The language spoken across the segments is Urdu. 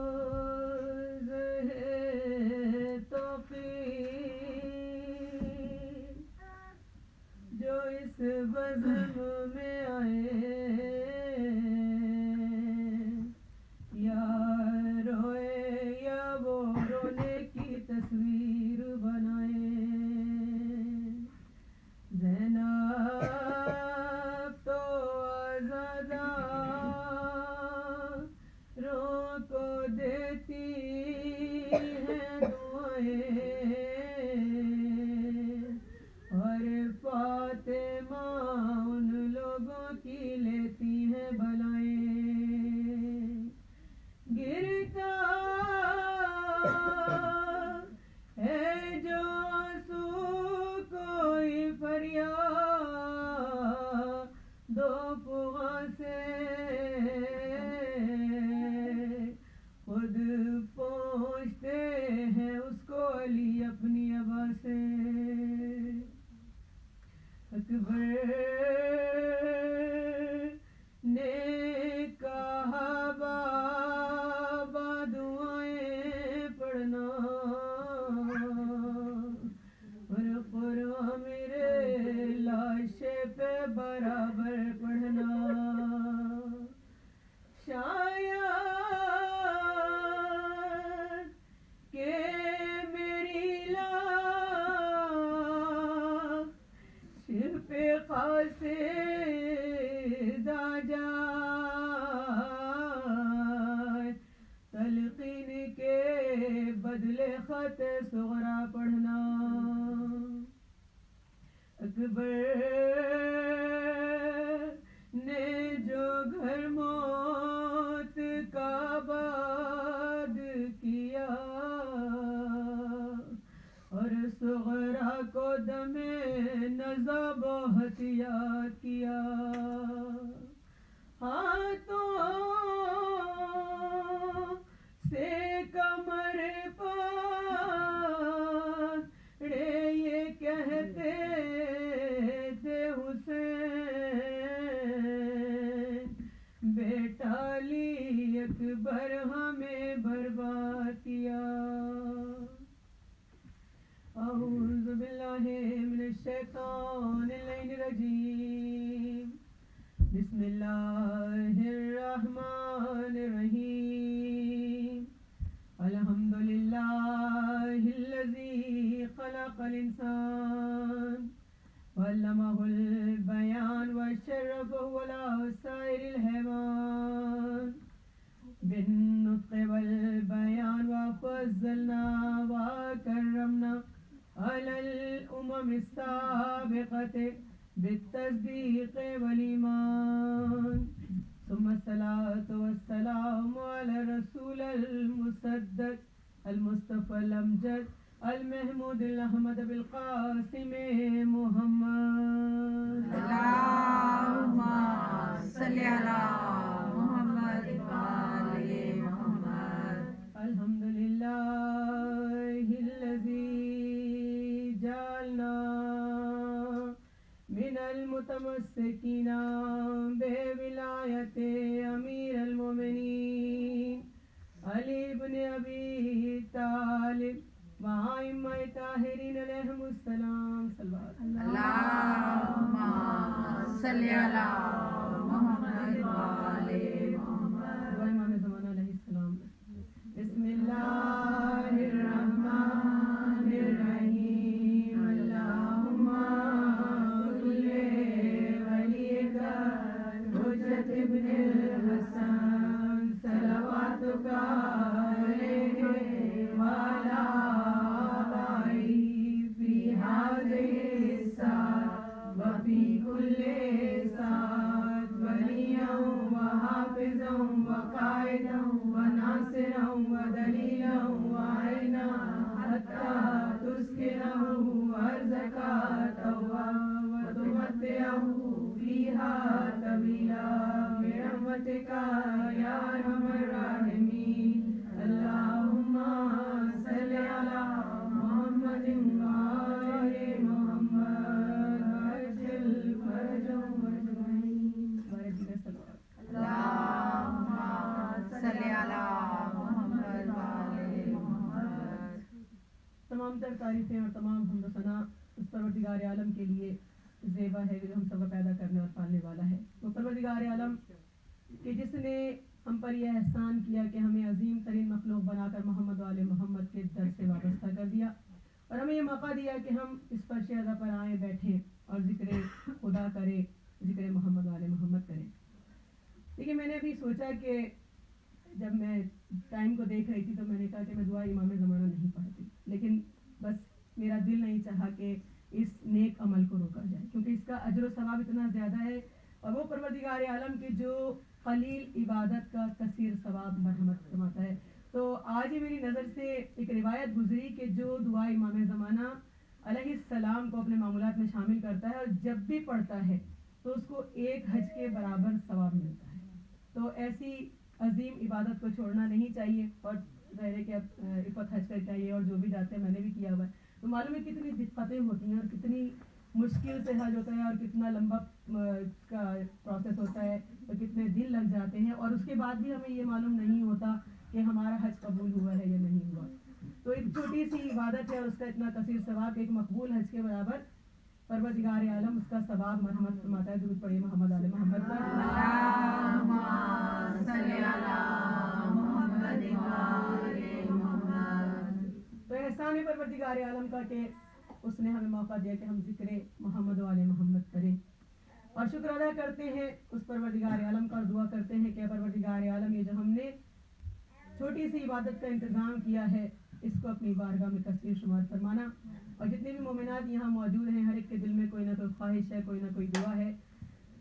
روز ہے توقیر جو اس بزم میں آئے یا روئے یا وہ رونے کی تصویر بنائے زینب تو آزادہ رو کو دیتی ہیں دعائیں اور فاطمہ ان لوگوں کی لیتی ہیں بلائیں گرتا ہے جو آنسو کوئی فریاد دو فغاں سے خود پہنچتے ہیں اس کو علی اپنی ابا سے اکبر نے کہا بابا دعائیں پڑھنا اور قرآن میرے لاشے پہ برابر پڑھنا شاید کہ میری لاش پہ قاصد آ جائے تلقین کے بدلے خط صغرا پڑھنا اکبر نے جو گھر موت کا آباد کیا اور صغرا کو دم نزا بہت یاد کیا ہاتھوں سے کمر پاڑے یہ کہتے تھے حسین بیٹا علی اکبر ہمیں برباد کیا اعوذ باللہ من الشیطان اللعین الرجیم بسم اللہ الرحمن الرحیم الحمدللہ الذی خلق الانسان وعلمہ البیان وشرفہ علی سائر الحیوان بالنطق والبیان وفضلنا وکرمنا على الأمم السابقة بالتصديق والإيمان ثم الصلاة والسلام على الرسول المصدق المصطفى الأمجد المحمود الأحمد بالقاسم محمد اللهم صل على محمد وآل محمد الحمد لله الذي جعلنا من المتمسكين بولاية أمير المؤمنين علي بن أبي طالب وأئمة طاهرين عليهم السلام اللهم صل على محمد وآل محمد وإمام زمان عليه السلام بسم الله الرحمن الرحيم اللهم صل وليك حجة ابن الحسن صلواتك عليه وعلى آبائه في هذه الساعة وفي كل ساعة وليا وحافظا وقائدا وناصرا ودليلا وعينا حتى تسكنه أرضك طوعا وتمتعه فيها طويلا برحمتك يا أرحم الراحمين اللهم صل على محمد وآل محمد وأجل فرجهم أجمعين. اللهم تعریفیں اور تمام حمد و ثنا اس پروردگار عالم کے لیے زیبا ہے جو ہم سب کو پیدا کرنے اور پالنے والا ہے. وہ پروردگار عالم کہ جس نے ہم پر یہ احسان کیا کہ ہمیں عظیم ترین مخلوق بنا کر محمد وآل محمد کے در سے وابستہ کر دیا اور ہمیں یہ موقع دیا کہ ہم اس فرش ازا پر آئیں بیٹھیں اور ذکر خدا کریں, ذکر محمد وآل محمد کریں. دیکھیے میں نے ابھی سوچا کہ جب میں ٹائم کو دیکھ رہی تھی تو میں نے کہا کہ میں دعا امام زمانہ نہیں پڑھتی, لیکن بس میرا دل نہیں چاہا کہ اس نیک عمل کو روکا جائے کیونکہ اس کا اجر و ثواب اتنا زیادہ ہے اور وہ پروردگار عالم کے جو قلیل عبادت کا کثیر ثواب مرحمت فرماتا ہے. تو آج ہی میری نظر سے ایک روایت گزری کہ جو دعا امام زمانہ علیہ السلام کو اپنے معمولات میں شامل کرتا ہے اور جب بھی پڑھتا ہے تو اس کو ایک حج کے برابر ثواب ملتا ہے. تو ایسی عظیم عبادت کو چھوڑنا نہیں چاہیے اور ظاہر ہے کہ اب اس وقت حج کر کے آئیے اور جو بھی جاتے ہیں میں نے بھی کیا ہوا ہے تو معلوم ہے کتنی دقتیں ہوتی ہیں اور کتنی مشکل سے حج ہوتا ہے اور کتنا لمبا کا پروسیس ہوتا ہے اور کتنے دن لگ جاتے ہیں اور اس کے بعد بھی ہمیں یہ معلوم نہیں ہوتا کہ ہمارا حج قبول ہوا ہے یا نہیں ہوا. تو ایک چھوٹی سی عبادت ہے اور اس کا اتنا کثیر ثواب ایک مقبول حج کے برابر پروردگار عالم اس کا ثواب مرحمت فرماتا ہے. درود پڑھیے محمد آل محمد پر. اللہم صلی علی محمد وآل محمد. تو احسان ہے پروردگار عالم کا کہ اس نے ہمیں موقع دیا کہ ہم ذکر محمد وآل محمد کریں اور شکر ادا کرتے ہیں اس پروردگار عالم کا اور دعا کرتے ہیں کہ پروردگار عالم یہ جو ہم نے چھوٹی سی عبادت کا انتظام کیا ہے اس کو اپنی بارگاہ میں کثیر شمار فرمانا اور جتنے بھی مومنات یہاں موجود ہیں ہر ایک کے دل میں کوئی نہ کوئی خواہش ہے, کوئی نہ کوئی دعا ہے,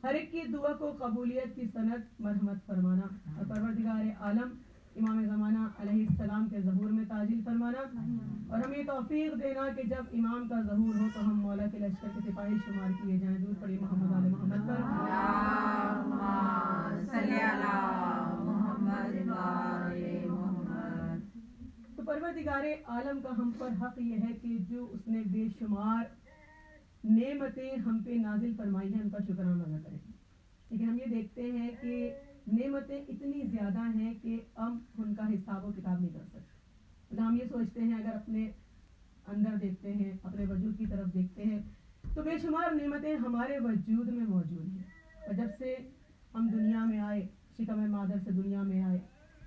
ہر ایک کی دعا کو قبولیت کی سند مرحمت فرمانا اور پروردگار عالم امام زمانہ علیہ السلام کے ظہور میں تعجیل فرمانا اور ہمیں توفیق دینا کہ جب امام کا ظہور ہو تو ہم مولا کے لشکر کے سپاہی شمار کیے جائیں. درود پڑھیے محمد آل محمد پر. اللہم صلی علی محمد وآل محمد. تو پروردگار عالم کا ہم پر حق یہ ہے کہ جو اس نے بے شمار نعمتیں ہم پہ نازل فرمائی ہیں ان کا شکرانہ ادا کریں. لیکن ہم یہ دیکھتے ہیں کہ نعمتیں اتنی زیادہ ہیں کہ ہم ان کا حساب و کتاب نہیں کر سکتے. ہم یہ سوچتے ہیں اگر اپنے اندر دیکھتے ہیں اپنے وجود کی طرف دیکھتے ہیں تو بے شمار نعمتیں ہمارے وجود میں موجود ہیں اور جب سے ہم دنیا میں آئے, شکم مادر سے دنیا میں آئے,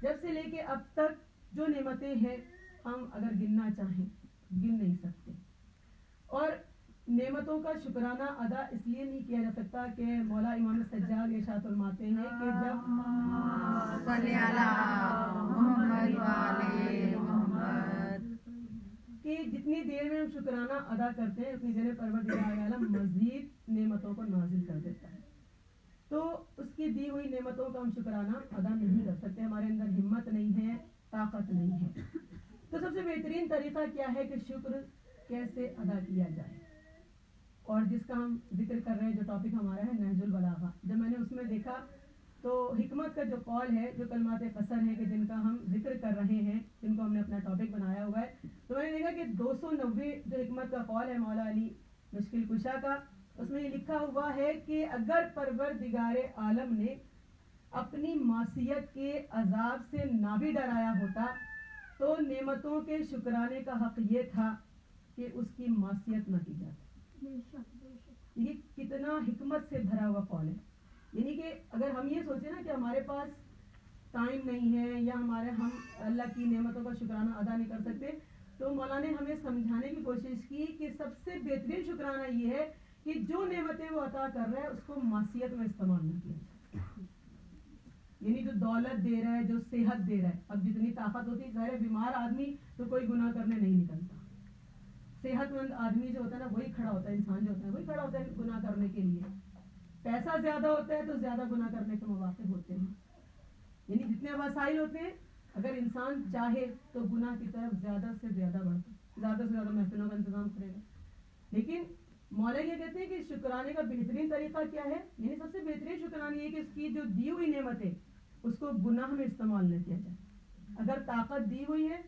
جب سے لے کے اب تک جو نعمتیں ہیں ہم اگر گننا چاہیں گن نہیں سکتے. اور نعمتوں کا شکرانہ ادا اس لیے نہیں کیا جا سکتا کہ مولا امام سجاد ارشاد فرماتے ہیں کہ جب صلی علی محمد وآل محمد کہ جتنی دیر میں ہم شکرانہ ادا کرتے ہیں اتنی دیر میں پروردگار عالم مزید نعمتوں کو نازل کر دیتا ہے. تو اس کی دی ہوئی نعمتوں کا ہم شکرانہ ادا نہیں کر سکتے, ہمارے اندر ہمت نہیں ہے, طاقت نہیں ہے. تو سب سے بہترین طریقہ کیا ہے کہ شکر کیسے ادا کیا جائے اور جس کا ہم ذکر کر رہے ہیں جو ٹاپک ہمارا ہے نہج البلاغہ. جب میں نے اس میں دیکھا تو حکمت کا جو قول ہے جو کلمات قصر ہے کہ جن کا ہم ذکر کر رہے ہیں جن کو ہم نے اپنا ٹاپک بنایا ہوا ہے تو میں نے دیکھا کہ 290 جو حکمت کا قول ہے مولا علی مشکل کشا کا اس میں یہ لکھا ہوا ہے کہ اگر پروردگار عالم نے اپنی معصیت کے عذاب سے نہ بھی ڈرایا ہوتا تو نعمتوں کے شکرانے کا حق یہ تھا کہ اس کی معصیت نہ کی جاتی. یہ کتنا حکمت سے بھرا ہوا قول ہے. یعنی کہ اگر ہم یہ سوچیں نا کہ ہمارے پاس ٹائم نہیں ہے یا ہم اللہ کی نعمتوں کا شکرانہ ادا نہیں کر سکتے تو مولا نے ہمیں سمجھانے کی کوشش کی کہ سب سے بہترین شکرانہ یہ ہے کہ جو نعمتیں وہ عطا کر رہا ہے اس کو معصیت میں استعمال نہ کیا جائے. یعنی جو دولت دے رہا ہے, جو صحت دے رہا ہے, اب جتنی طاقت ہوتی ہے ظاہر بیمار آدمی تو کوئی گناہ کرنے نہیں نکلتا, صحت مند آدمی جو ہوتا ہے نا وہی کھڑا ہوتا ہے, انسان جو ہوتا ہے وہی کھڑا ہوتا ہے گناہ کرنے کے لیے. پیسہ زیادہ ہوتا ہے تو زیادہ گناہ کرنے کے مواقع ہوتے ہیں. یعنی جتنے وسائل ہوتے ہیں اگر انسان چاہے تو گناہ کی طرف زیادہ سے زیادہ بڑھتا ہے, زیادہ سے زیادہ محفلوں کا انتظام کرے گا. لیکن مولا یہ کہتے ہیں کہ شکرانے کا بہترین طریقہ کیا ہے, یعنی سب سے بہترین شکرانے یہ کہ اس کی جو دی ہوئی نعمتیں اس کو گناہ میں استعمال نہ کیا جائے. اگر طاقت دی ہوئی ہے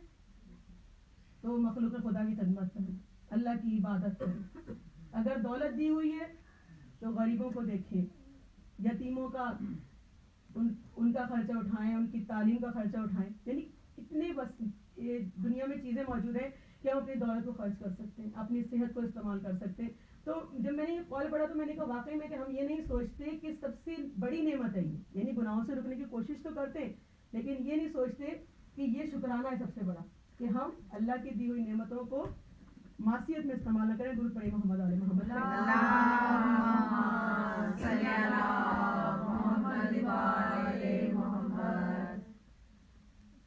تو مخلوق خدا کی خدمت کریں, اللہ کی عبادت کریں. اگر دولت دی ہوئی ہے تو غریبوں کو دیکھیں, یتیموں کا ان کا خرچہ اٹھائیں, ان کی تعلیم کا خرچہ اٹھائیں. یعنی اتنے بس دنیا میں چیزیں موجود ہیں کہ ہم اپنی دولت کو خرچ کر سکتے ہیں, اپنی صحت کو استعمال کر سکتے ہیں. تو جب میں نے یہ قول پڑھا تو میں نے کہا واقعی میں کہ ہم یہ نہیں سوچتے کہ سب سے بڑی نعمت ہے یہ, یعنی گناہوں سے رکنے کی کوشش تو کرتے ہیں لیکن یہ نہیں سوچتے کہ یہ شکرانہ ہے سب سے بڑا, کہ ہم اللہ کی دی ہوئی نعمتوں کو معصیت میں استعمال نہ کریں. درود پڑھیں محمد علیہ محمد. اللہم صلی علی محمد وعلی محمد.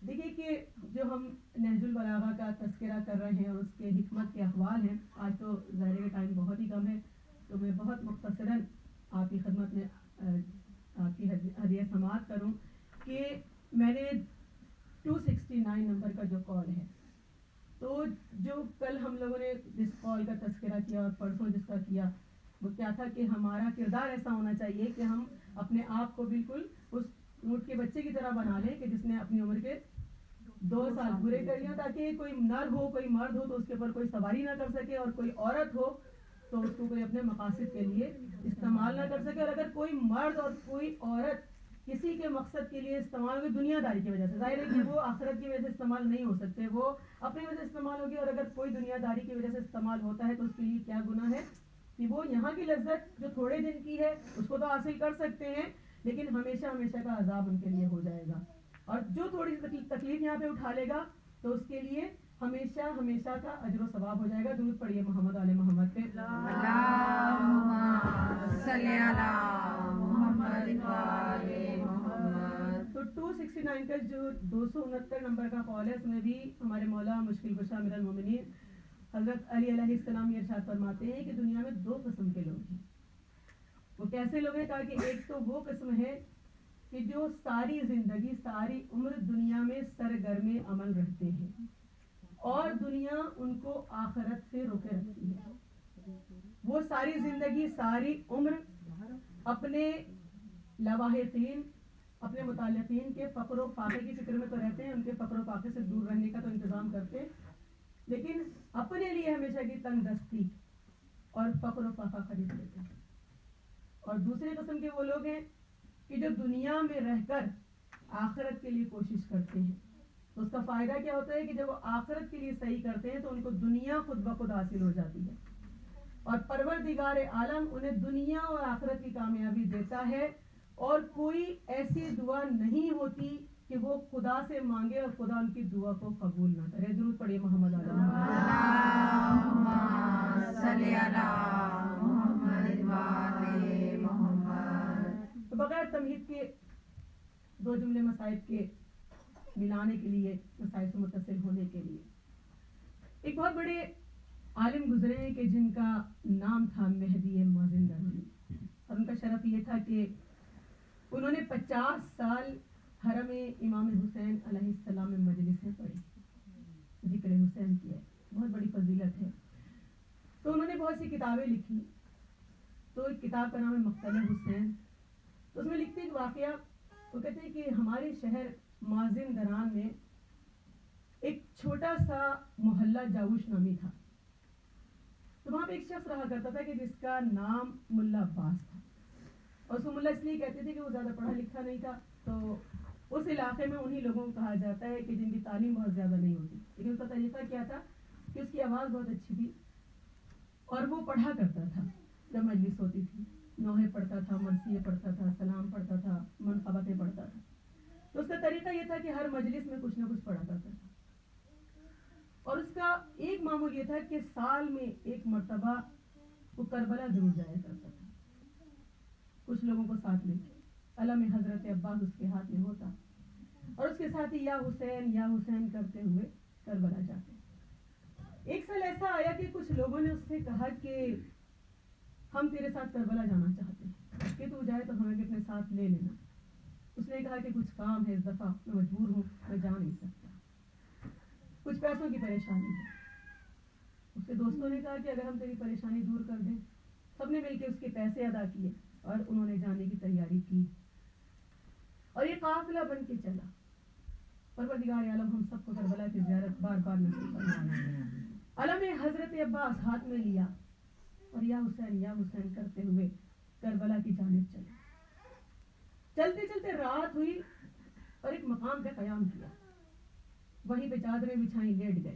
دیکھیے کہ جو ہم نہج البلاغہ کا تذکرہ کر رہے ہیں اور اس کے حکمت کے اقوال ہیں, آج تو ظاہر کا ٹائم بہت ہی کم ہے تو میں بہت مختصراً آپ کی خدمت میں آپ کی ہدیہ سماعت کروں کہ میں نے 269 نمبر کا جو کال ہے, تو جو کل ہم لوگوں نے جس کال کا تذکرہ کیا اور پرسوں جس کا کیا, وہ کیا تھا کہ ہمارا کردار ایسا ہونا چاہیے کہ ہم اپنے آپ کو بالکل اس اونٹ کے بچے کی طرح بنا لیں کہ جس نے اپنی عمر کے 2 سال پورے کر لیا, تاکہ کوئی نر ہو کوئی مرد ہو تو اس کے اوپر کوئی سواری نہ کر سکے, اور کوئی عورت ہو تو اس کو کوئی اپنے مقاصد کے لیے استعمال نہ کر سکے. اور اگر کوئی مرد اور کوئی عورت کسی کے مقصد کے لیے استعمال ہوگی دنیا داری کی وجہ سے, ظاہر ہے کہ وہ آخرت کی وجہ سے استعمال نہیں ہو سکتے, وہ اپنی وجہ سے استعمال ہوگی. اور اگر کوئی دنیا داری کی وجہ سے استعمال ہوتا ہے تو اس کے لیے کیا گناہ ہے کہ وہ یہاں کی لذت جو تھوڑے دن کی ہے اس کو تو حاصل کر سکتے ہیں لیکن ہمیشہ ہمیشہ کا عذاب ان کے لیے ہو جائے گا. اور جو تھوڑی سی تکلیف یہاں پہ اٹھا لے گا تو اس کے لیے ہمیشہ ہمیشہ کا اجر و ثواب ہو جائے گا. درود پڑھیے محمد علیہ محمد پہ. اللہم صلی علی محمد وعلی محمد. تو 269 کا جو 269 نمبر کا کال ہے, اس میں بھی ہمارے مولا مشکل کشا امیر المومنین حضرت علی علیہ السلام یہ ارشاد فرماتے ہیں کہ دنیا میں 2 قسم کے لوگ ہیں. وہ کیسے لوگ ہیں؟ تاکہ ایک تو وہ قسم ہے کہ جو ساری زندگی ساری عمر دنیا میں سرگرم عمل رہتے ہیں اور دنیا ان کو آخرت سے روکے رکھتی ہے. وہ ساری زندگی ساری عمر اپنے لواحقین اپنے متعلقین کے فقر و فاقے کی فکر میں تو رہتے ہیں, ان کے فقر و فاقے سے دور رہنے کا تو انتظام کرتے ہیں, لیکن اپنے لیے ہمیشہ کی تنگ دستی اور فقر و فاقہ خرید لیتے ہیں. اور دوسرے قسم کے وہ لوگ ہیں کہ جو دنیا میں رہ کر آخرت کے لیے کوشش کرتے ہیں. تو اس کا فائدہ کیا ہوتا ہے کہ جب وہ آخرت کے لیے صحیح کرتے ہیں تو ان کو دنیا خود بخود حاصل ہو جاتی ہے, اور پروردگار عالم انہیں دنیا اور آخرت کی کامیابی دیتا ہے, اور کوئی ایسی دعا نہیں ہوتی کہ وہ خدا سے مانگے اور خدا ان کی دعا کو قبول نہ کرے. درود پڑھیے محمد علیہ اللہم صلی علی محمد وعلی محمد. تو بغیر تمہید کے 2 جملے مصائب کے ملانے کے لیے, مصائب سے متصل ہونے کے لیے, ایک بہت بڑے عالم گزرے ہیں کہ جن کا نام تھا مہدی مازندرانی, اور ان کا شرف یہ تھا کہ انہوں نے 50 سال حرم امام حسین علیہ السلام میں مجلسیں پڑھی, ذکر حسین کیا, بہت بڑی فضیلت ہے. تو انہوں نے بہت سی کتابیں لکھی, تو ایک کتاب کا نام ہے مقتل حسین. تو اس میں لکھتے ایک واقعہ, وہ کہتے ہیں کہ ہمارے شہر مازندران میں ایک چھوٹا سا محلہ جاوش نامی تھا. تو وہاں پہ ایک شخص رہا کرتا تھا کہ جس کا نام ملا عباس تھا, اور اس کو ملا اس لیے کہتے تھے کہ وہ زیادہ پڑھا لکھا نہیں تھا. تو اس علاقے میں انہی لوگوں کو کہا جاتا ہے کہ جن کی تعلیم بہت زیادہ نہیں ہوتی, لیکن اس کا طریقہ کیا تھا کہ اس کی آواز بہت اچھی تھی اور وہ پڑھا کرتا تھا. جب مجلس ہوتی تھی نوحے پڑھتا تھا, مرثیے پڑھتا تھا, سلام پڑھتا تھا, منقبتیں پڑھتا تھا. تو اس کا طریقہ یہ تھا کہ ہر مجلس میں کچھ نہ کچھ پڑھا کرتا تھا, اور اس کا ایک معمول یہ تھا کہ سال میں ایک مرتبہ وہ کربلا ضرور جایا کرتا تھا, کچھ لوگوں کو ساتھ لے کے. علم حضرت عباس اس کے ہاتھ میں ہوتا, اور اس کے ساتھ ہی یا حسین کرتے ہوئے کربلا جاتے. ایک سال ایسا آیا کہ کچھ لوگوں نے اس سے کہا کہ ہم تیرے ساتھ کربلا جانا چاہتے ہیں کہ تو جائے تو ہمیں بھی اپنے ساتھ لے لینا. اس نے کہا کہ کچھ کام ہے اس دفعہ, میں مجبور ہوں, میں جا نہیں سکتا, کچھ پیسوں کی پریشانی ہے. اس کے دوستوں نے کہا کہ اگر ہم تیری پریشانی دور کر دیں. سب نے مل کے اس کے پیسے ادا کیے اور انہوں نے جانے کی تیاری کی, اور یہ قافلہ بن کے چلا. پروردگار عالم ہم سب کو کربلا کی زیارت بار بار نصیب فرمائے. علم حضرت عباس ہاتھ میں لیا اور یا حسین کرتے ہوئے کربلا کی جانب چلے. چلتے چلتے رات ہوئی اور ایک مقام پہ قیام کیا, وہیں پہ چادریں بچھائیں لیٹ گئے.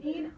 3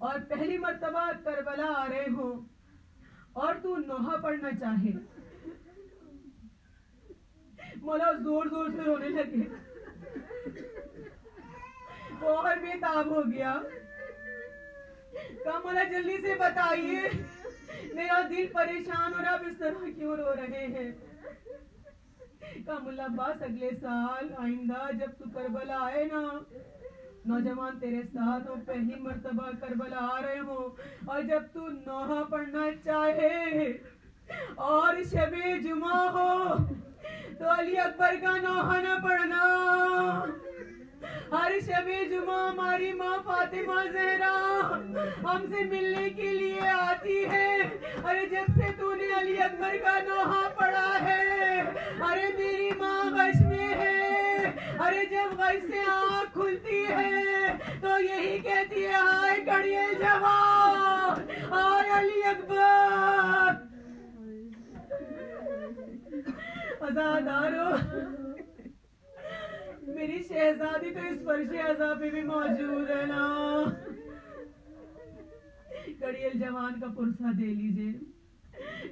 اور پہلی مرتبہ کربلا آ رہے ہو اور تو نوحہ پڑھنا چاہے. مولا زور زور سے رونے لگے, اور بے تاب ہو گیا. کہا مولا جلدی سے بتائیے, میرا دل پریشان ہو رہا, آپ اس طرح کیوں رو رہے ہیں؟ کہا مولا عباس اگلے سال آئندہ جب تو کربلا آئے نا, نوجوان تیرے ساتھ ہو, پہلی مرتبہ کربلا آ رہے ہو, اور جب تو نوحہ پڑھنا چاہے اور شب جمعہ ہو تو علی اکبر کا نوحہ نہ پڑھنا. ہر شب جمعہ ہماری ماں فاطمہ زہرا ہم سے ملنے کے لیے آتی ہے. ارے جب سے تو نے علی اکبر کا نوحہ پڑھا ہے, ارے میری ماں غش میں ہے. ارے جب غش سے آنکھ کھلتی ہے تو یہی کہتی ہے, ہائے کڑیے جوان, ہائے علی اکبر. عزادارو, میری شہزادی تو اس فرش عذاب میں بھی موجود ہے نا. کڑیل جوان کا پرسہ دے لیجئے,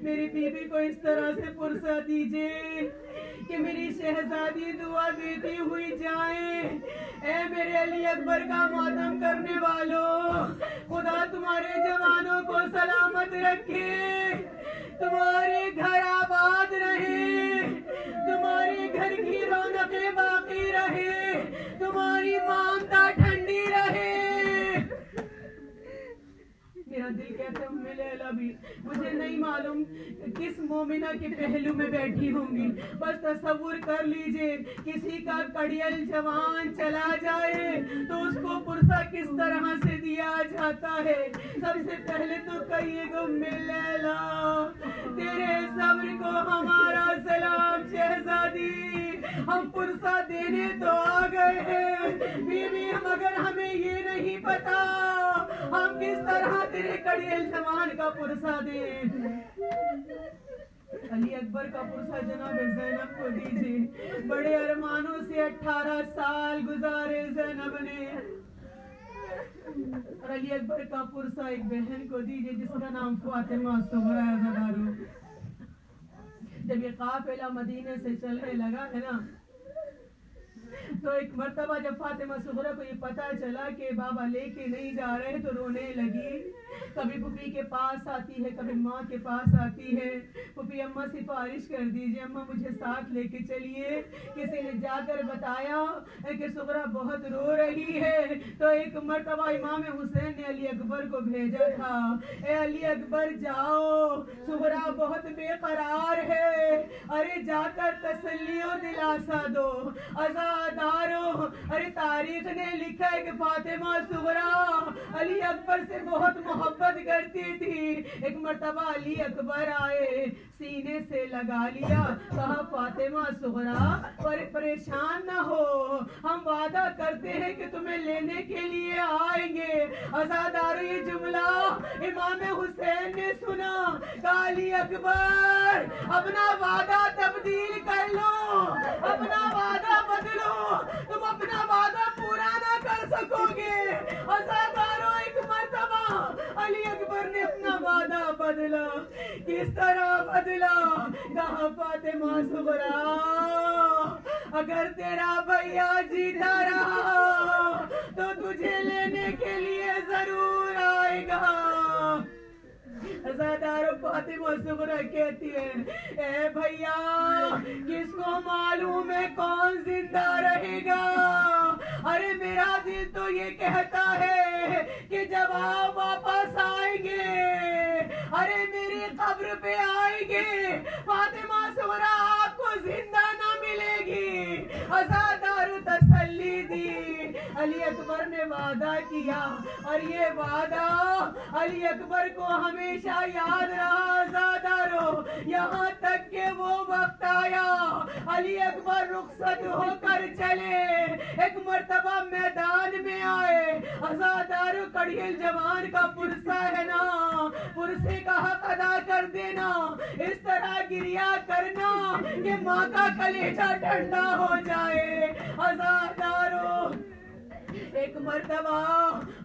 میری بیوی کو اس طرح سے پرسہ دیجئے کہ میری شہزادی دعا دیتی ہوئی جائیں, اے میرے علی اکبر کا ماتم کرنے والوں, خدا تمہارے جوانوں کو سلامت رکھے, تمہارے گھر آباد رہے, تمہارے گھر کی رونقیں باقی رہے, تمہاری مامتا ٹھنڈی رہے. میرا دل کہتا ہے ام لیلا بھی, مجھے نہیں معلوم کس مومنہ کے پہلو میں بیٹھی ہوں گی, بس تصور کر لیجئے کسی کا کڑیل جوان چلا جائے تو اس کو پرسہ کس طرح سے دیا جاتا ہے. سب سے پہلے تو کہیے گا ام لیلا, تیرے صبر کو ہمارا سلام شہزادی, ہم پرسہ دینے تو آ گئے ہیں بیوی, مگر ہمیں یہ نہیں پتا ہم کس طرح تیرے کڑیل جوان کا پرسہ دیں. علی اکبر کا پرسہ جناب زینب کو دیجئے. بڑے ارمانوں سے 18 سال گزارے زینب نے, اور علی اکبر کا پرسہ ایک بہن کو دیجئے جس کا نام فاطمہ صغرا ہے. عزادارو, جب یہ قافلہ مدینے سے چلنے لگا ہے نا, تو ایک مرتبہ جب فاطمہ صغرا کو یہ پتا چلا کہ بابا لے کے نہیں جا رہے تو رونے لگی. کبھی پھوپھی کے پاس آتی ہے, کبھی ماں کے پاس آتی ہے. پھوپھی اماں سفارش کر دیجئے, اماں مجھے ساتھ لے کے چلیے. کسی نے جا کر بتایا کہ صغرا بہت رو رہی ہے, تو ایک مرتبہ امام حسین نے علی اکبر کو بھیجا تھا, اے علی اکبر جاؤ, صغرا بہت بے قرار ہے, ارے جا کر تسلی و دلاسا دو. عزادارو, ارے تاریخ نے لکھا ہے کہ فاطمہ صغرا علی اکبر سے بہت محبت کرتی تھی. ایک مرتبہ علی اکبر آئے, سینے سے لگا لیا, کہا فاطمہ صغرا پریشان نہ ہو, ہم وعدہ کرتے ہیں کہ تمہیں لینے کے لیے آئیں گے. عزادارو, یہ جملہ امام حسین نے سنا, کہا علی اکبر اپنا وعدہ تبدیل کر لو, اپنا وعدہ بدلو, تم اپنا وعدہ پورا نہ کر سکو گے. عزادارو, ایک مرتبہ علی اکبر نے اپنا وعدہ بدلا. کس طرح بدلا؟ کہا فاطمہ صغرا اگر تیرا بھیا جیتا رہا تو تجھے لینے کے لیے ضرور آئے گا. عزادارو, فاطمہ صغرا کہتی ہے, اے بھیا کس کو معلوم ہے کون زندہ رہے گا. ارے میرا دل تو یہ کہتا ہے کہ جب آپ واپس آئیں گے, ارے میری قبر پہ آئیں گے, فاطمہ صغرا آپ کو زندہ نہ ملے گی. عزادارو, تسلی دی. علی اکبر نے وعدہ کیا, اور یہ وعدہ علی اکبر کو ہمیشہ یاد رہا. عزادارو, یہاں تک کہ وہ وقت آیا علی اکبر رخصت ہو کر چلے, ایک مرتبہ میدان میں آئے. عزادارو, کڑیل جوان کا پرسہ ہے نا, پرسے کا حق ادا کر دینا. اس طرح گریا کرنا کہ ماں کا کلیجہ ٹھنڈا ہو جائے. عزادارو, ایک مرتبہ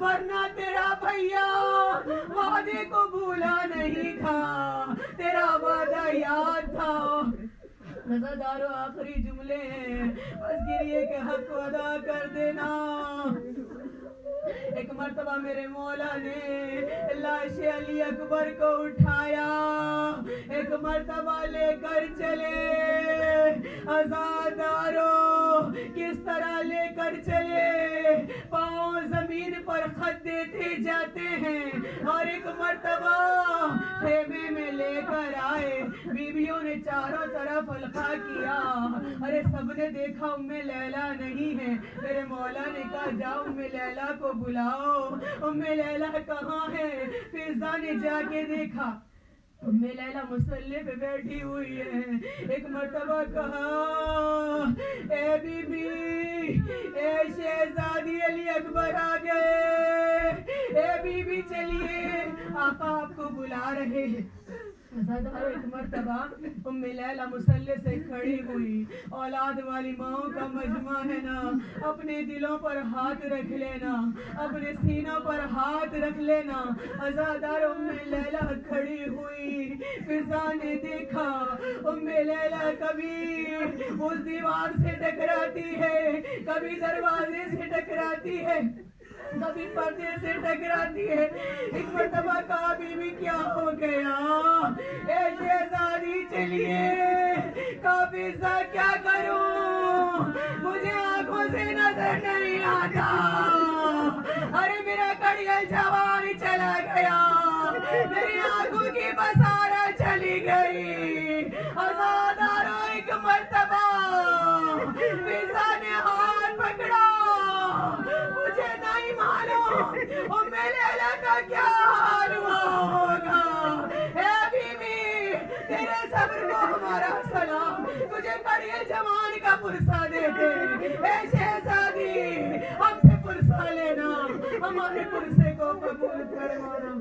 ورنہ تیرا بھیا وعدے کو بھولا نہیں تھا، تیرا وعدہ یاد تھا۔ رضادارو آخری جملے ہیں، بس گریے کے حق کو ادا کر دینا۔ ایک مرتبہ میرے مولا نے لاش علی اکبر کو اٹھایا، ایک مرتبہ لے کر چلے۔ عزادارو کس طرح لے کر چلے، پاؤں زمین پر خط دیتے جاتے ہیں، اور ایک مرتبہ خیمے میں لے کر آئے۔ بیویوں نے چاروں طرف القاء کیا، ارے سب نے دیکھا ام لیلہ نہیں ہے۔ میرے مولا نے کہا جاؤ ام لیلہ کو بلاؤ، ام لیلہ کہاں ہے؟ فضا نے جا کے دیکھا ام لیلہ مصلی پہ بیٹھی ہوئی ہے۔ ایک مرتبہ کہا اے بی بی، اے شہزادی علی اکبر آ گئے، اے بی بی چلیے آقا آپ کو بلا رہے ہیں۔ ایک مرتبہ ام لیلہ مصلی سے کھڑی ہوئی، اولاد والی ماؤں کا مجمع ہے نا، اپنے دلوں پر ہاتھ رکھ لینا، اپنے سینوں پر ہاتھ رکھ لینا۔ عزادار ام لیلہ کھڑی ہوئی، فضا نے دیکھا ام لیلہ کبھی اس دیوار سے ٹکراتی ہے، کبھی دروازے سے ٹکراتی ہے، کبھی پردے سے ٹکراتی ہے۔ ایک مرتبہ کہا بی بی کیا ہو گیا؟ اے شہزادی چلیے، فضا کیا کروں، مجھے آنکھوں سے نظر نہیں آتا، ارے میرا کڑیل جوان چلا گیا، میری آنکھوں کی بسارہ چلی گئی۔ عزادارو ایک مرتبہ فضا نے ہاتھ پکڑا، مجھے نہیں معلوم ام لیلہ کا کیا حال ہوا ہوگا۔ اے بی بی تیرے صبر کو ہمارا سلام، تجھے کڑیل جوان کا پرسہ دیتے۔ اے شہزادی ہم سے پرسہ لینا، ہمارے پرسے کو قبول کروانا۔